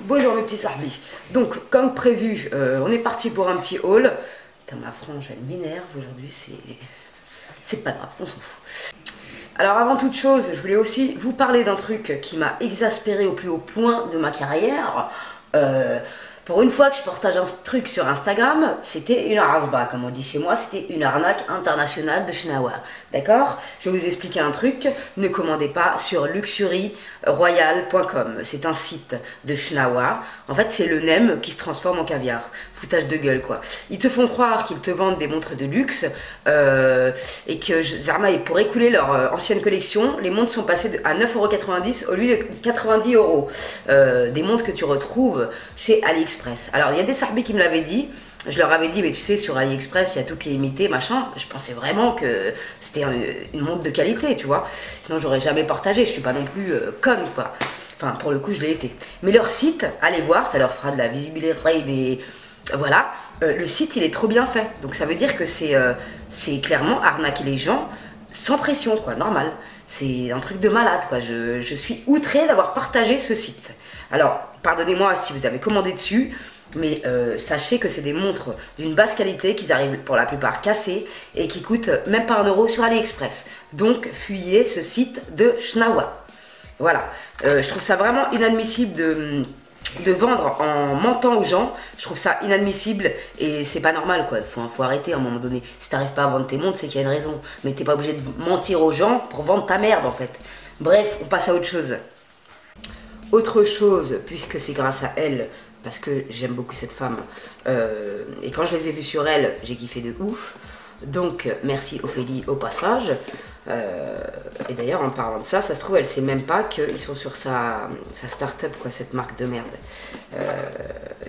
Bonjour mes petits sarbis. Donc comme prévu, on est parti pour un petit haul. Putain, ma frange elle m'énerve aujourd'hui, c'est pas grave, on s'en fout. Alors avant toute chose, je voulais aussi vous parler d'un truc qui m'a exaspéré au plus haut point de ma carrière. Pour une fois que je partage un truc sur Instagram, c'était une arasba, comme on dit chez moi, c'était une arnaque internationale de Schnawa. D'accord? Je vais vous expliquer un truc, ne commandez pas sur luxuryroyal.com. C'est un site de Schnawa. En fait, c'est le nem qui se transforme en caviar. Foutage de gueule, quoi. Ils te font croire qu'ils te vendent des montres de luxe et que Zarma, pour écouler leur ancienne collection, les montres sont passées à 9,90 € au lieu de 90 €. Des montres que tu retrouves chez AliExpress. Alors il y a des sarbis qui me l'avaient dit, je leur avais dit mais tu sais sur AliExpress il y a tout qui est imité machin, je pensais vraiment que c'était une montre de qualité tu vois, sinon j'aurais jamais partagé, je suis pas non plus conne quoi, enfin pour le coup je l'ai été. Mais leur site, allez voir, ça leur fera de la visibilité, mais voilà, le site il est trop bien fait, donc ça veut dire que c'est clairement arnaquer les gens sans pression quoi, normal. C'est un truc de malade quoi, je suis outrée d'avoir partagé ce site. Alors, pardonnez-moi si vous avez commandé dessus, mais sachez que c'est des montres d'une basse qualité, qu'ils arrivent pour la plupart cassées et qui coûtent même pas 1 € sur AliExpress. Donc, fuyez ce site de Schnawa. Voilà, je trouve ça vraiment inadmissible de vendre en mentant aux gens. Je trouve ça inadmissible et c'est pas normal quoi, faut arrêter à un moment donné. Si t'arrives pas à vendre tes montres, c'est qu'il y a une raison. Mais t'es pas obligé de mentir aux gens pour vendre ta merde en fait. Bref, on passe à autre chose. Autre chose, puisque c'est grâce à elle, parce que j'aime beaucoup cette femme, et quand je les ai vues sur elle, j'ai kiffé de ouf. Donc, merci Ophélie au passage. Et d'ailleurs, en parlant de ça, ça se trouve, elle sait même pas qu'ils sont sur sa start-up, quoi, cette marque de merde.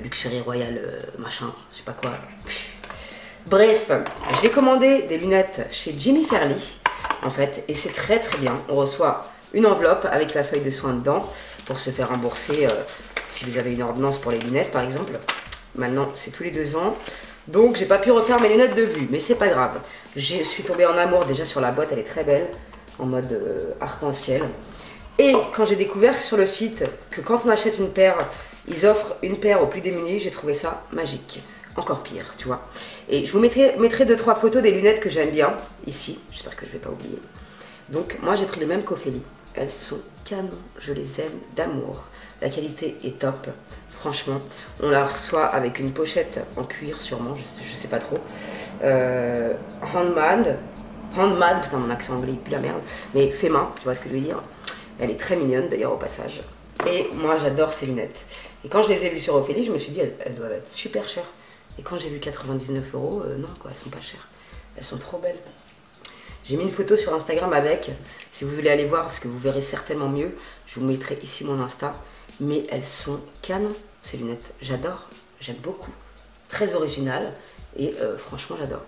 Luxury Royal, machin, je sais pas quoi. Bref, j'ai commandé des lunettes chez Jimmy Fairly, en fait, et c'est très très bien. On reçoit une enveloppe avec la feuille de soin dedans pour se faire rembourser si vous avez une ordonnance pour les lunettes par exemple. Maintenant c'est tous les 2 ans, donc j'ai pas pu refaire mes lunettes de vue, mais c'est pas grave. Je suis tombée en amour déjà sur la boîte, elle est très belle en mode arc-en-ciel. Et quand j'ai découvert sur le site que quand on achète une paire, ils offrent une paire aux plus démunis, j'ai trouvé ça magique. Encore pire, tu vois. Et je vous mettrai 2-3 photos des lunettes que j'aime bien ici, j'espère que je vais pas oublier. Donc moi j'ai pris le même qu'Ophélie. Elles sont canon, je les aime d'amour. La qualité est top, franchement. On la reçoit avec une pochette en cuir sûrement, je sais pas trop. Handmade, putain mon accent anglais il pue la merde. Mais fait main, tu vois ce que je veux dire. Elle est très mignonne d'ailleurs au passage. Et moi j'adore ces lunettes. Et quand je les ai vues sur Ophélie, je me suis dit elles doivent être super chères. Et quand j'ai vu 99 €, non quoi, elles sont pas chères. Elles sont trop belles. J'ai mis une photo sur Instagram avec, si vous voulez aller voir, parce que vous verrez certainement mieux. Je vous mettrai ici mon Insta. Mais elles sont canon, ces lunettes. J'adore, j'aime beaucoup. Très original et franchement, j'adore.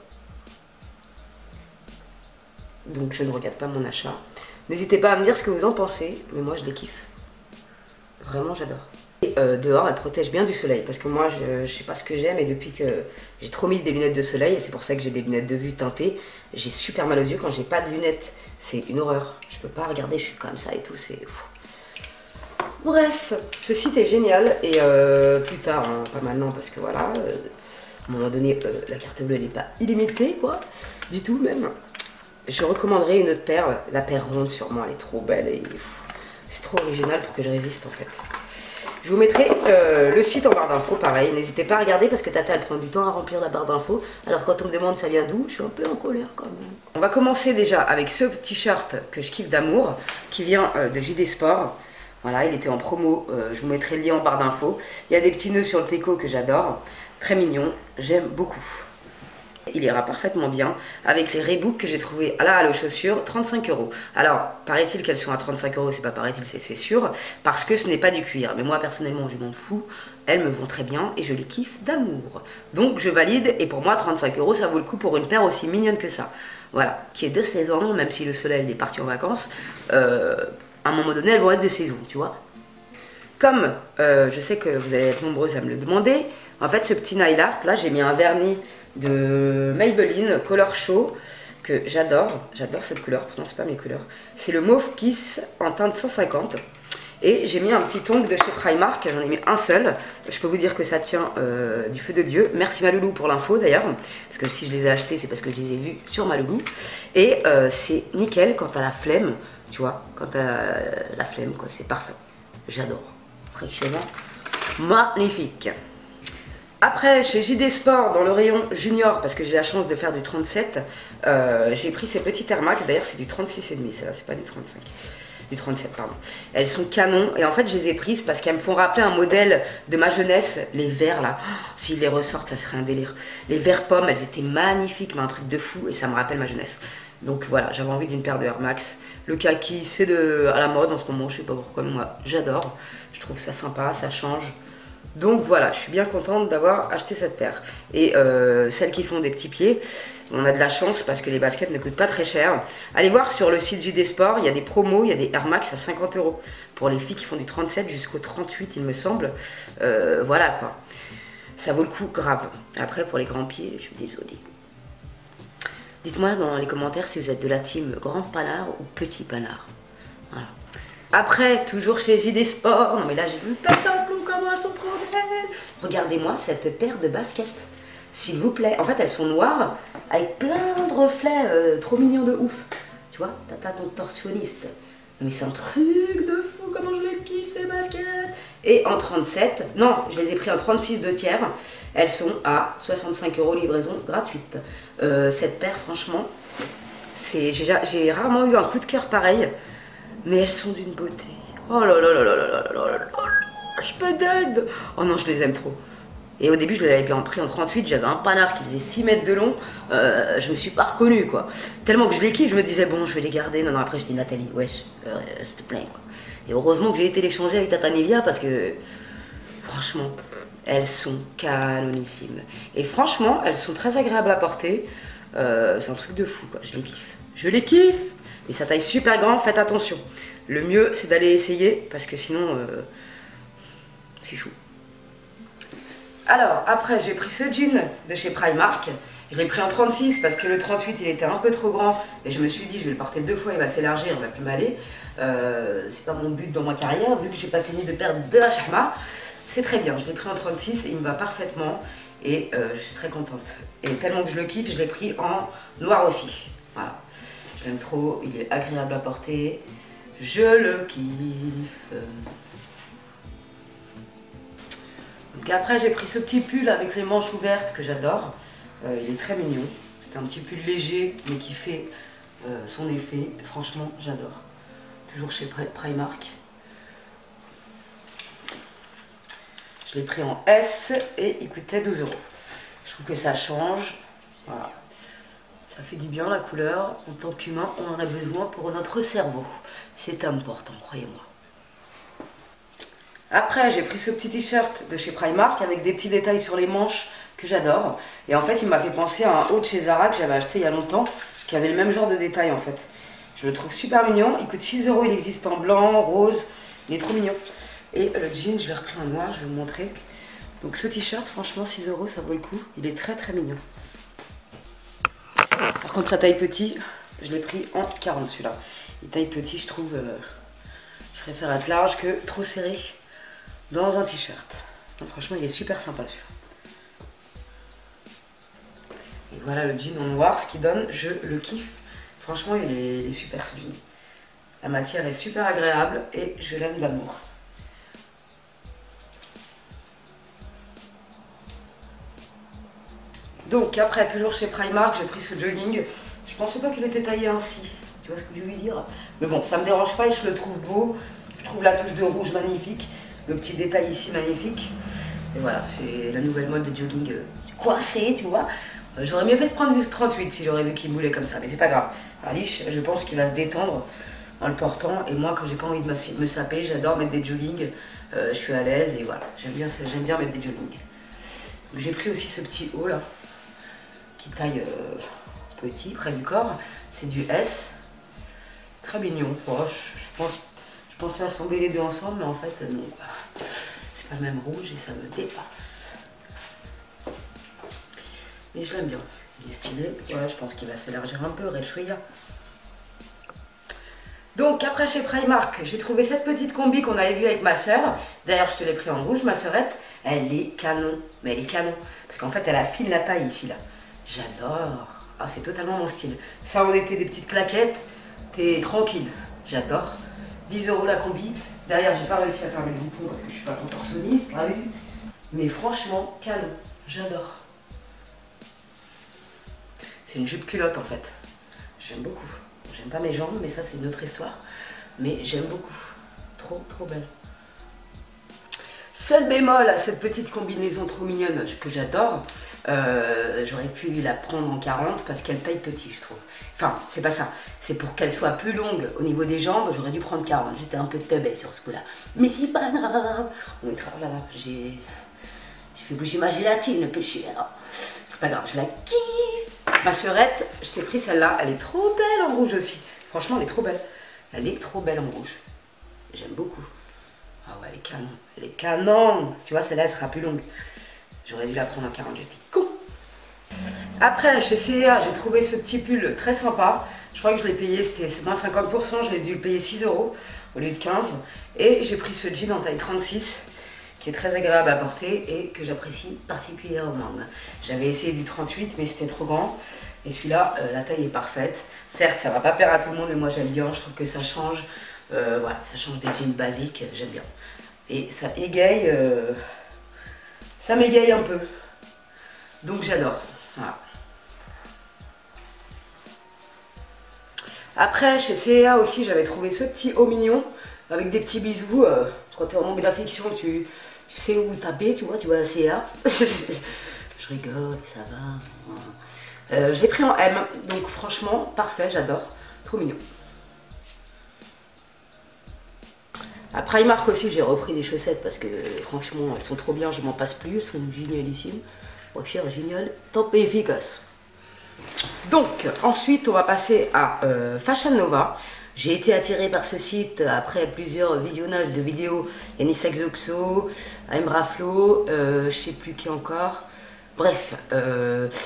Donc, je ne regarde pas mon achat. N'hésitez pas à me dire ce que vous en pensez, mais moi, je les kiffe. Vraiment, j'adore. Et dehors, elles protègent bien du soleil, parce que moi, je sais pas ce que j'aime, et depuis que j'ai trop mis des lunettes de soleil, et c'est pour ça que j'ai des lunettes de vue teintées, j'ai super mal aux yeux. Quand j'ai pas de lunettes, c'est une horreur. Je peux pas regarder, je suis comme ça et tout, c'est fou. Bref, ce site est génial, et plus tard, hein, pas maintenant, parce que voilà, à un moment donné, la carte bleue, elle n'est pas illimitée, quoi, du tout même. Je recommanderais une autre paire, la paire ronde sur moi, elle est trop belle, et c'est trop original pour que je résiste en fait. Je vous mettrai le site en barre d'infos, pareil. N'hésitez pas à regarder parce que Tata, elle prend du temps à remplir la barre d'infos. Alors quand on me demande ça vient d'où, je suis un peu en colère quand même. On va commencer déjà avec ce t-shirt que je kiffe d'amour, qui vient de JD Sport. Voilà, il était en promo, je vous mettrai le lien en barre d'infos. Il y a des petits nœuds sur le teco que j'adore. Très mignon, j'aime beaucoup. Il ira parfaitement bien avec les Reebok que j'ai trouvé à la halle aux chaussures, 35 €. Alors, paraît-il qu'elles sont à 35 €, c'est pas paraît-il, c'est sûr, parce que ce n'est pas du cuir. Mais moi, personnellement, je m'en fous, elles me vont très bien et je les kiffe d'amour. Donc, je valide et pour moi, 35 €, ça vaut le coup pour une paire aussi mignonne que ça. Voilà, qui est de saison, même si le soleil est parti en vacances, à un moment donné, elles vont être de saison, tu vois. Comme je sais que vous allez être nombreuses à me le demander, en fait, ce petit nail art, là, j'ai mis un vernis de Maybelline Color Show que j'adore cette couleur, pourtant c'est pas mes couleurs, c'est le Mauve Kiss en teinte 150 Et j'ai mis un petit tongs de chez Primark, j'en ai mis un seul. Je peux vous dire que ça tient du feu de Dieu. Merci Maloulou pour l'info d'ailleurs, parce que si je les ai achetés, c'est parce que je les ai vus sur Maloulou. Et c'est nickel quand t'as la flemme, tu vois, quand t'as la flemme, quoi, c'est parfait. J'adore. Franchement, magnifique. Après, chez JD Sport, dans le rayon junior, parce que j'ai la chance de faire du 37, j'ai pris ces petits Air Max. D'ailleurs, c'est du 36,5, c'est pas du 35. Du 37, pardon. Elles sont canon. Et en fait, je les ai prises parce qu'elles me font rappeler un modèle de ma jeunesse. Les verts, là. Oh, s'ils les ressortent, ça serait un délire. Les verts pommes, elles étaient magnifiques, mais un truc de fou. Et ça me rappelle ma jeunesse. Donc voilà, j'avais envie d'une paire de Air Max. Le kaki, c'est à la mode en ce moment. Je sais pas pourquoi, mais moi, j'adore. Je trouve ça sympa, ça change. Donc voilà, je suis bien contente d'avoir acheté cette paire. Et celles qui font des petits pieds, on a de la chance parce que les baskets ne coûtent pas très cher. Allez voir sur le site JD Sport, il y a des promos, il y a des Air Max à 50 € pour les filles qui font du 37 jusqu'au 38, il me semble. Voilà quoi, ça vaut le coup grave. Après pour les grands pieds, je suis désolée. Dites-moi dans les commentaires si vous êtes de la team grand panard ou petit panard. Voilà. Après, toujours chez JD Sport, non mais là j'ai vu plein de plombs, comment elles sont trop belles. Regardez-moi cette paire de baskets, s'il vous plaît. En fait, elles sont noires avec plein de reflets, trop mignons de ouf. Tu vois, t'as ton torsionniste. Mais c'est un truc de fou, comment je les kiffe ces baskets. Et en 37, non, je les ai pris en 36 2 tiers. Elles sont à 65 € livraison gratuite. Cette paire, franchement, j'ai rarement eu un coup de cœur pareil. Mais elles sont d'une beauté. Oh là là là là là là là là là là, je peux d'aide. Oh non, je les aime trop. Et au début, je les avais pris en 38. J'avais un panard qui faisait 6 mètres de long. Je me suis pas reconnue, quoi. Tellement que je les kiffe, je me disais, bon, je vais les garder. Non, non, après, je dis, Nathalie, wesh, s'il te plaît, quoi. Et heureusement que j'ai été les changer avec Tata Nivea parce que, franchement, elles sont canonissimes. Et franchement, elles sont très agréables à porter. C'est un truc de fou, quoi. Je les kiffe. Je les kiffe. Et sa taille super grande, faites attention. Le mieux, c'est d'aller essayer, parce que sinon, c'est chou. Alors, après, j'ai pris ce jean de chez Primark. Je l'ai pris en 36, parce que le 38, il était un peu trop grand. Et je me suis dit, je vais le porter 2 fois, il va s'élargir, il va plus m'aller. C'est pas mon but dans ma carrière, vu que j'ai pas fini de perdre de la charma. C'est très bien, je l'ai pris en 36 et il me va parfaitement. Et je suis très contente. Et tellement que je le kiffe, je l'ai pris en noir aussi. Voilà. J'aime trop, il est agréable à porter, je le kiffe. Donc après j'ai pris ce petit pull avec les manches ouvertes que j'adore. Il est très mignon, c'est un petit pull léger mais qui fait son effet. Franchement j'adore, toujours chez Primark. Je l'ai pris en S et il coûtait 12 €. Je trouve que ça change, voilà. Ça fait du bien la couleur, en tant qu'humain on en a besoin pour notre cerveau. C'est important, croyez-moi. Après j'ai pris ce petit t-shirt de chez Primark avec des petits détails sur les manches que j'adore. Et en fait il m'a fait penser à un haut de chez Zara que j'avais acheté il y a longtemps, qui avait le même genre de détails en fait. Je le trouve super mignon, il coûte 6 €, il existe en blanc, rose, il est trop mignon. Et le jean je l'ai repris en noir, je vais vous montrer. Donc ce t-shirt franchement 6 € ça vaut le coup, il est très très mignon. Par contre, sa taille petit, je l'ai pris en 40 celui-là. Il taille petit, je trouve, je préfère être large que trop serré dans un t-shirt. Franchement, il est super sympa celui-là. Et voilà le jean en noir, ce qui donne, je le kiffe. Franchement, il est super ce jean. La matière est super agréable et je l'aime d'amour. Donc après, toujours chez Primark, j'ai pris ce jogging. Je pensais pas qu'il était taillé ainsi, tu vois ce que je veux dire. Mais bon, ça me dérange pas et je le trouve beau. Je trouve la touche de rouge magnifique, le petit détail ici magnifique. Et voilà, c'est la nouvelle mode des jogging coincés, tu vois. J'aurais mieux fait de prendre du 38 si j'aurais vu qu'il moulait comme ça, mais c'est pas grave. Alice, je pense qu'il va se détendre en le portant. Et moi, quand j'ai pas envie de me saper, j'adore mettre des joggings. Je suis à l'aise et voilà, j'aime bien mettre des joggings. J'ai pris aussi ce petit haut là, qui taille petit, près du corps. C'est du S. Très mignon. Oh, je pensais assembler les deux ensemble, mais en fait, non. C'est pas le même rouge et ça me dépasse. Mais je l'aime bien. Il est stylé. Voilà, je pense qu'il va s'élargir un peu, Rechouïa. Donc après chez Primark, j'ai trouvé cette petite combi qu'on avait vue avec ma soeur. D'ailleurs, je te l'ai pris en rouge, ma sœurette. Elle est canon, mais elle est canon. Parce qu'en fait, elle affine la taille ici, là. J'adore. Ah, c'est totalement mon style. Ça en été des petites claquettes. T'es tranquille. J'adore. 10 € la combi. Derrière, j'ai pas réussi à fermer le bouton parce que je suis pas contorsionniste, pas vu. Mais franchement, canon. J'adore. C'est une jupe culotte en fait. J'aime beaucoup. J'aime pas mes jambes, mais ça c'est une autre histoire. Mais j'aime beaucoup. Trop, trop belle. Seul bémol à cette petite combinaison trop mignonne que j'adore, j'aurais pu la prendre en 40 parce qu'elle taille petit, je trouve. Enfin, c'est pas ça. C'est pour qu'elle soit plus longue au niveau des jambes, j'aurais dû prendre 40. J'étais un peu teubée sur ce coup-là. Mais c'est pas grave. Oh là là, j'ai fait bouger ma gélatine, le péché. C'est pas grave, je la kiffe. Ma sœurette, je t'ai pris celle-là. Elle est trop belle en rouge aussi. Franchement, elle est trop belle. Elle est trop belle en rouge. J'aime beaucoup. Ah ouais, elle est canon. Elle est canon. Tu vois, celle-là, elle sera plus longue. J'aurais dû la prendre en 40. J'étais con. Après, chez C&A, j'ai trouvé ce petit pull très sympa. Je crois que je l'ai payé, c'était moins 50%. Je l'ai dû le payer 6 € au lieu de 15. Et j'ai pris ce jean en taille 36, qui est très agréable à porter et que j'apprécie particulièrement. J'avais essayé du 38, mais c'était trop grand. Et celui-là, la taille est parfaite. Certes, ça va pas plaire à tout le monde, mais moi j'aime bien. Je trouve que ça change. Voilà, ça change des jeans basiques, j'aime bien. Et ça égaye, ça m'égaye un peu. Donc j'adore. Voilà. Après, chez C&A aussi, j'avais trouvé ce petit haut mignon avec des petits bisous. Quand tu es en manque d'affection, tu sais où taper, tu vois la C&A. Je rigole, ça va. Je l'ai pris en M, donc franchement, parfait, j'adore. Trop mignon. À Primark aussi, j'ai repris des chaussettes parce que franchement, elles sont trop bien, je m'en passe plus, elles sont génialissimes. Oh, cher, génial, top et efficace. Donc, ensuite, on va passer à Fashion Nova. J'ai été attirée par ce site après plusieurs visionnages de vidéos. Yanis Exoxo, Aimra Flo, je sais plus qui encore. Bref,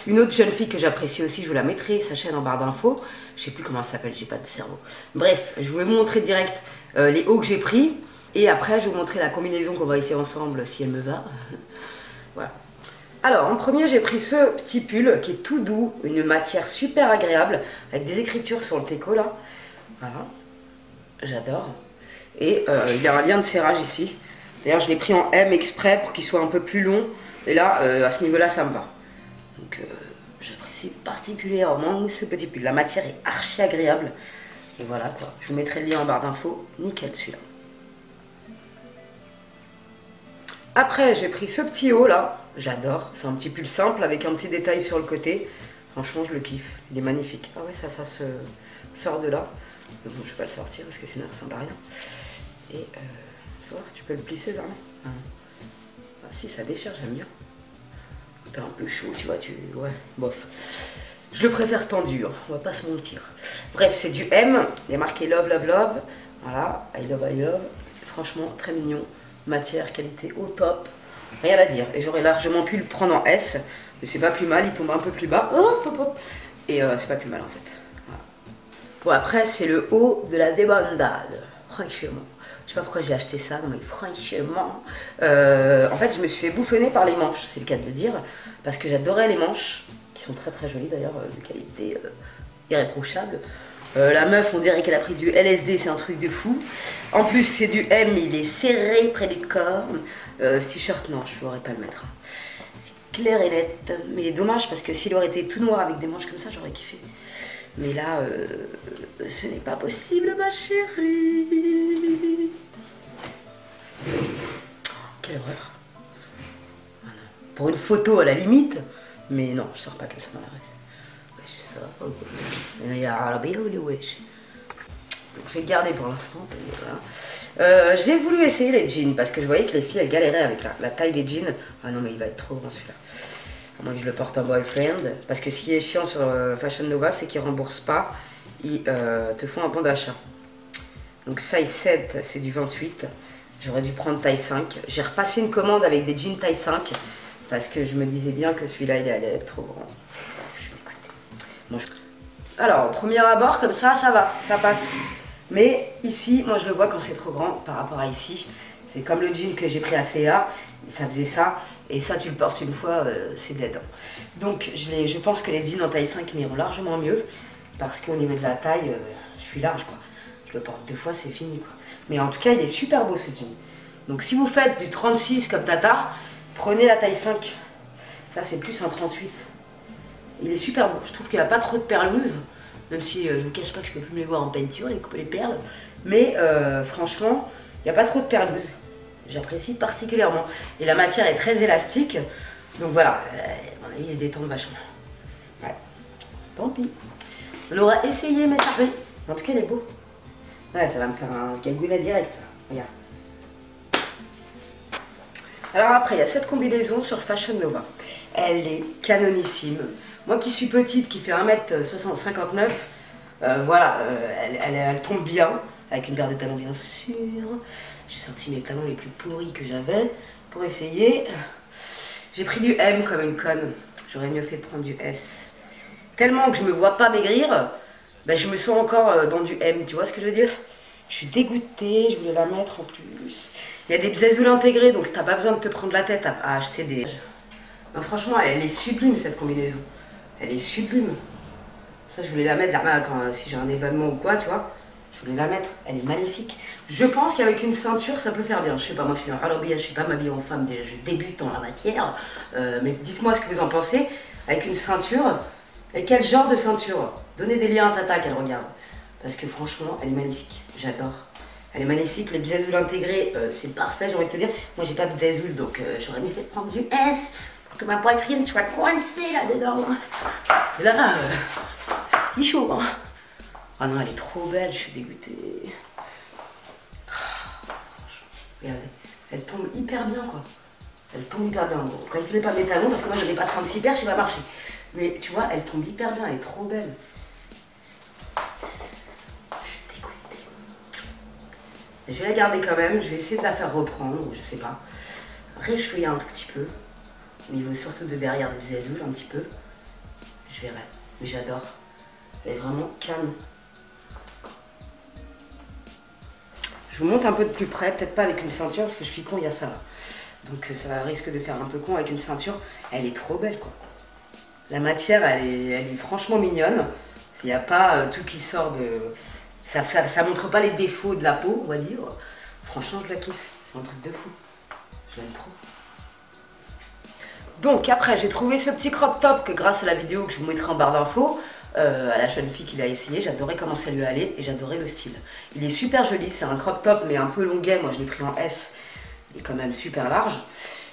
une autre jeune fille que j'apprécie aussi, je vous la mettrai, sa chaîne en barre d'infos. Je sais plus comment elle s'appelle, j'ai pas de cerveau. Bref, je vais vous montrer direct les hauts que j'ai pris. Et après, je vais vous montrer la combinaison qu'on va essayer ensemble si elle me va. Voilà. Alors, en premier, j'ai pris ce petit pull qui est tout doux, une matière super agréable, avec des écritures sur le teco là. Voilà, j'adore. Et il y a un lien de serrage ici. D'ailleurs, je l'ai pris en M exprès pour qu'il soit un peu plus long. Et là, à ce niveau-là, ça me va. Donc, j'apprécie particulièrement ce petit pull. La matière est archi agréable. Et voilà quoi. Je vous mettrai le lien en barre d'infos. Nickel celui-là. Après, j'ai pris ce petit haut là. J'adore. C'est un petit pull simple avec un petit détail sur le côté. Franchement, je le kiffe. Il est magnifique. Ah ouais, ça se sort de là. Mais bon, je vais pas le sortir parce que sinon, il ressemble à rien. Et tu vois, tu peux le plisser vers là. Ah si, ça déchire, j'aime bien. T'es un peu chaud, tu vois, ouais, bof. Je le préfère tendu, hein, on va pas se mentir. Bref, c'est du M, il est marqué Love, Love, Love. Voilà, I love, I love. Franchement, très mignon. Matière, qualité au top. Rien à dire. Et j'aurais largement pu le prendre en S. Mais c'est pas plus mal, il tombe un peu plus bas. Hop, hop, hop. Et c'est pas plus mal en fait. Voilà. Bon, après, c'est le haut de la débandade. Franchement. Je sais pas pourquoi j'ai acheté ça, non mais franchement. En fait, je me suis fait bouffonner par les manches, c'est le cas de le dire. Parce que j'adorais les manches, qui sont très très jolies d'ailleurs, de qualité irréprochable. La meuf, on dirait qu'elle a pris du LSD, c'est un truc de fou. En plus, c'est du M, il est serré près du corps. Ce t-shirt, non, je ne pourrais pas le mettre. C'est clair et net. Mais dommage, parce que s'il aurait été tout noir avec des manches comme ça, j'aurais kiffé. Mais là, ce n'est pas possible, ma chérie. Quelle horreur. Ah non. Pour une photo, à la limite. Mais non, je sors pas comme ça dans la rue. Donc je vais le garder pour l'instant. Voilà. J'ai voulu essayer les jeans parce que je voyais que les filles elles galéraient avec la taille des jeans. Ah non mais il va être trop grand celui-là. À moins que je le porte en boyfriend. Parce que ce qui est chiant sur Fashion Nova, c'est qu'ils remboursent pas. Ils te font un bon d'achat. Donc size 7 c'est du 28. J'aurais dû prendre taille 5. J'ai repassé une commande avec des jeans taille 5. Parce que je me disais bien que celui-là il allait être trop grand. Bon, alors, au premier abord, comme ça va, ça passe. Mais ici, moi je le vois quand c'est trop grand par rapport à ici. C'est comme le jean que j'ai pris à CA, ça faisait ça. Et ça, tu le portes une fois, c'est dead. Donc je pense que les jeans en taille 5 m'iront largement mieux. Parce qu'au niveau de la taille, je suis large quoi. Je le porte 2 fois, c'est fini quoi. Mais en tout cas, il est super beau ce jean. Donc si vous faites du 36 comme Tata, prenez la taille 5. Ça c'est plus un 38. Il est super beau. Je trouve qu'il n'y a pas trop de perles loose. Même si je vous cache pas que je peux plus me les voir en peinture et couper les perles. Mais franchement, il n'y a pas trop de perles loose. J'apprécie particulièrement. Et la matière est très élastique. Donc voilà, à mon avis, il se détend vachement. Ouais. Tant pis. On aura essayé, mais ça fait. En tout cas, il est beau. Ouais, ça va me faire un gagoula direct. Regarde. Alors après, il y a cette combinaison sur Fashion Nova. Elle est canonissime. Moi qui suis petite, qui fait 1m59, voilà, elle tombe bien. Avec une paire de talons bien sûr. J'ai sorti mes talons les plus pourris que j'avais pour essayer. J'ai pris du M comme une conne. J'aurais mieux fait de prendre du S. Tellement que je me vois pas maigrir, ben je me sens encore dans du M, tu vois ce que je veux dire? Je suis dégoûtée, je voulais la mettre en plus. Il y a des bzazoules intégrés, donc t'as pas besoin de te prendre la tête à acheter des... Non, franchement, elle est sublime cette combinaison. Elle est sublime. Ça, je voulais la mettre quand, si j'ai un événement ou quoi, tu vois. Je voulais la mettre, elle est magnifique. Je pense qu'avec une ceinture, ça peut faire bien. Je sais pas, moi je suis un ralobillage, je suis pas m'habiller en femme, déjà je débute en la matière. Mais dites-moi ce que vous en pensez. Avec une ceinture, et quel genre de ceinture? Donnez des liens à Tata qu'elle regarde. Parce que franchement, elle est magnifique. J'adore. Elle est magnifique, les bzazoules intégrés, c'est parfait, j'ai envie de te dire. Moi j'ai pas de bzazoule, donc j'aurais mieux fait de prendre du S pour que ma poitrine soit coincée là-dedans. Parce que là, il est chaud, hein. Ah non, elle est trop belle, je suis dégoûtée. Regardez, elle tombe hyper bien quoi. Elle tombe hyper bien. Bon, calculez pas mes talons parce que moi je n'ai pas 36 paires, je sais pas marcher. Mais tu vois, elle tombe hyper bien, elle est trop belle. Je suis dégoûtée. Je vais la garder quand même, je vais essayer de la faire reprendre, je sais pas. Réchouiller un tout petit peu. Au niveau surtout de derrière des bzazoules un petit peu. Je verrai. Mais j'adore. Elle est vraiment calme. Je vous monte un peu de plus près, peut-être pas avec une ceinture parce que je suis con, il y a ça là. Donc ça risque de faire un peu con avec une ceinture. Elle est trop belle quoi. La matière, elle est franchement mignonne. Il n'y a pas tout qui sort de... Ça montre pas les défauts de la peau, on va dire. Franchement, je la kiffe. C'est un truc de fou. Je l'aime trop. Donc après, j'ai trouvé ce petit crop top que grâce à la vidéo que je vous mettrai en barre d'infos, à la jeune fille qui l'a essayé, j'adorais comment ça lui allait et j'adorais le style. Il est super joli, c'est un crop top mais un peu longuet, moi je l'ai pris en S, il est quand même super large.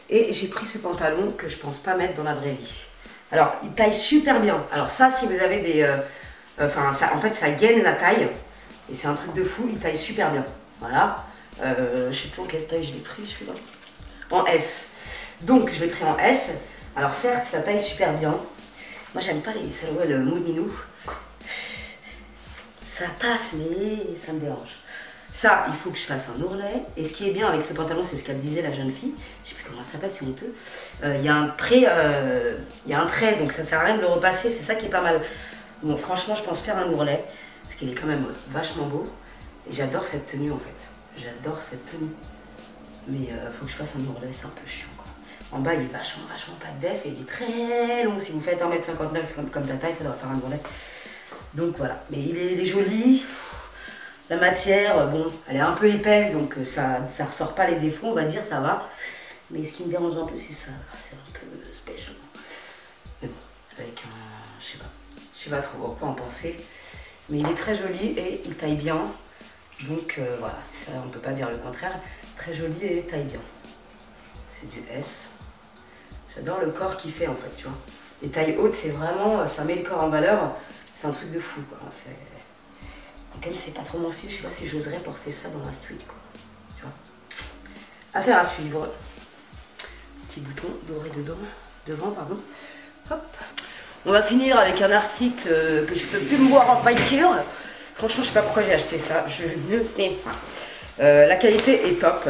Et j'ai pris ce pantalon que je pense pas mettre dans la vraie vie. Alors, il taille super bien. Alors ça, si vous avez des... en fait, ça gaine la taille et c'est un truc de fou, il taille super bien. Voilà. Je sais plus en quelle taille je l'ai pris celui-là. En S. Donc, je l'ai pris en S. Alors certes, ça taille super bien. Moi, j'aime pas les salouels mou-minou. Ça passe, mais ça me dérange. Ça, il faut que je fasse un ourlet. Et ce qui est bien avec ce pantalon, c'est ce qu'elle disait, la jeune fille. Je sais plus comment ça s'appelle, c'est honteux. Il y a un trait, donc ça sert à rien de le repasser. C'est ça qui est pas mal. Bon, franchement, je pense faire un ourlet. Parce qu'il est quand même vachement beau. Et j'adore cette tenue, en fait. J'adore cette tenue. Mais il faut que je fasse un ourlet, c'est un peu chiant, quoi. En bas, il est vachement pas de def et il est très long. Si vous faites 1m59 comme Tata, il faudra faire un ourlet. Donc voilà. Mais il est joli. La matière, bon, elle est un peu épaisse, donc ça ressort pas les défauts, on va dire, ça va. Mais ce qui me dérange un peu, c'est ça. C'est un peu spécial. Mais bon, avec un... Je sais pas trop quoi en penser. Mais il est très joli et il taille bien. Donc voilà, ça on peut pas dire le contraire. Très joli et taille bien. C'est du S. J'adore le corps qu'il fait en fait, tu vois. Les tailles hautes, c'est vraiment, ça met le corps en valeur. C'est un truc de fou, quoi. Comme c'est pas trop mon style, je sais pas si j'oserais porter ça dans la street, quoi. Tu vois. Affaire à suivre. Petit bouton doré devant, pardon. Hop. On va finir avec un article que je peux plus me voir en voiture. Franchement, je sais pas pourquoi j'ai acheté ça. Je ne sais pas. La qualité est top.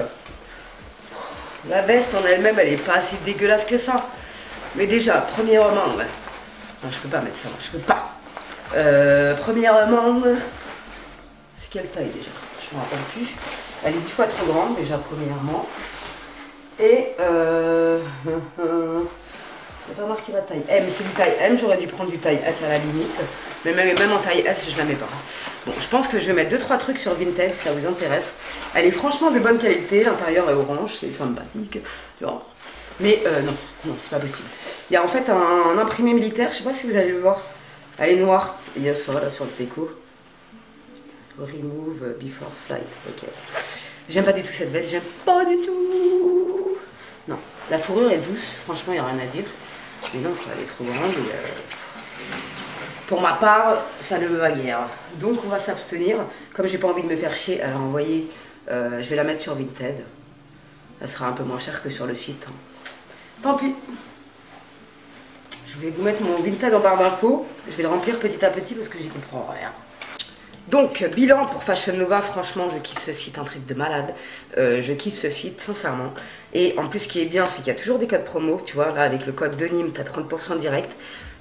La veste en elle-même, elle est pas si dégueulasse que ça. Mais déjà, premièrement, ouais. Non, je peux pas mettre ça, je peux pas. Premièrement, c'est quelle taille déjà? Je ne me rappelle plus. Elle est 10 fois trop grande déjà premièrement. Et j'ai pas marqué la taille M, c'est du taille M, j'aurais dû prendre du taille S à la limite. Mais même en taille S, je la mets pas. Bon, je pense que je vais mettre 2-3 trucs sur Vinted si ça vous intéresse. Elle est franchement de bonne qualité, l'intérieur est orange, c'est sympathique. Genre. Mais non, c'est pas possible. Il y a en fait un imprimé militaire, je sais pas si vous allez le voir. Elle est noire, il y a ça là sur le déco. Remove before flight, ok. J'aime pas du tout cette veste, j'aime pas du tout. Non, la fourrure est douce, franchement, il n'y a rien à dire. Mais non, elle est trop grande et pour ma part, ça ne me va guère. Donc on va s'abstenir. Comme j'ai pas envie de me faire chier à la renvoyer, je vais la mettre sur Vinted. Elle sera un peu moins chère que sur le site. Tant pis. Je vais vous mettre mon Vinted en barre d'infos. Je vais le remplir petit à petit parce que j'y comprends rien. Donc, bilan pour Fashion Nova, franchement, je kiffe ce site, un truc de malade. Je kiffe ce site, sincèrement. Et en plus, ce qui est bien, c'est qu'il y a toujours des codes promo. Tu vois, là, avec le code de Nîmes, tu as 30% direct.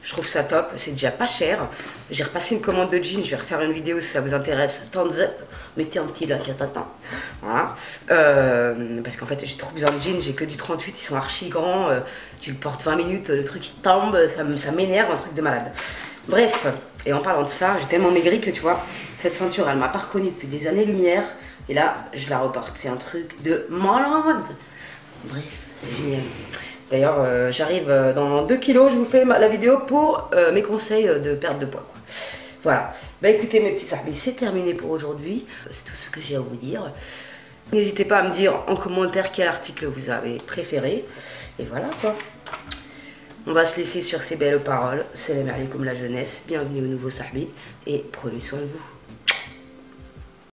Je trouve ça top, c'est déjà pas cher. J'ai repassé une commande de jeans, je vais refaire une vidéo si ça vous intéresse. Thumbs up, mettez un petit like à tata. Voilà. Parce qu'en fait, j'ai trop besoin de jeans, j'ai que du 38, ils sont archi grands. Tu le portes 20 minutes, le truc il tombe, ça m'énerve, un truc de malade. Bref, et en parlant de ça, j'ai tellement maigri que tu vois, cette ceinture, elle m'a pas reconnue depuis des années-lumière. Et là, je la reporte, c'est un truc de malade. Bref, c'est génial. D'ailleurs, j'arrive dans 2 kilos, je vous fais la vidéo pour mes conseils de perte de poids. Quoi. Voilà. Bah écoutez mes petits sahbis, c'est terminé pour aujourd'hui. C'est tout ce que j'ai à vous dire. N'hésitez pas à me dire en commentaire quel article vous avez préféré. Et voilà quoi. On va se laisser sur ces belles paroles. Salam alaikum la jeunesse. Bienvenue au nouveau sahbi. Et prenez soin de vous.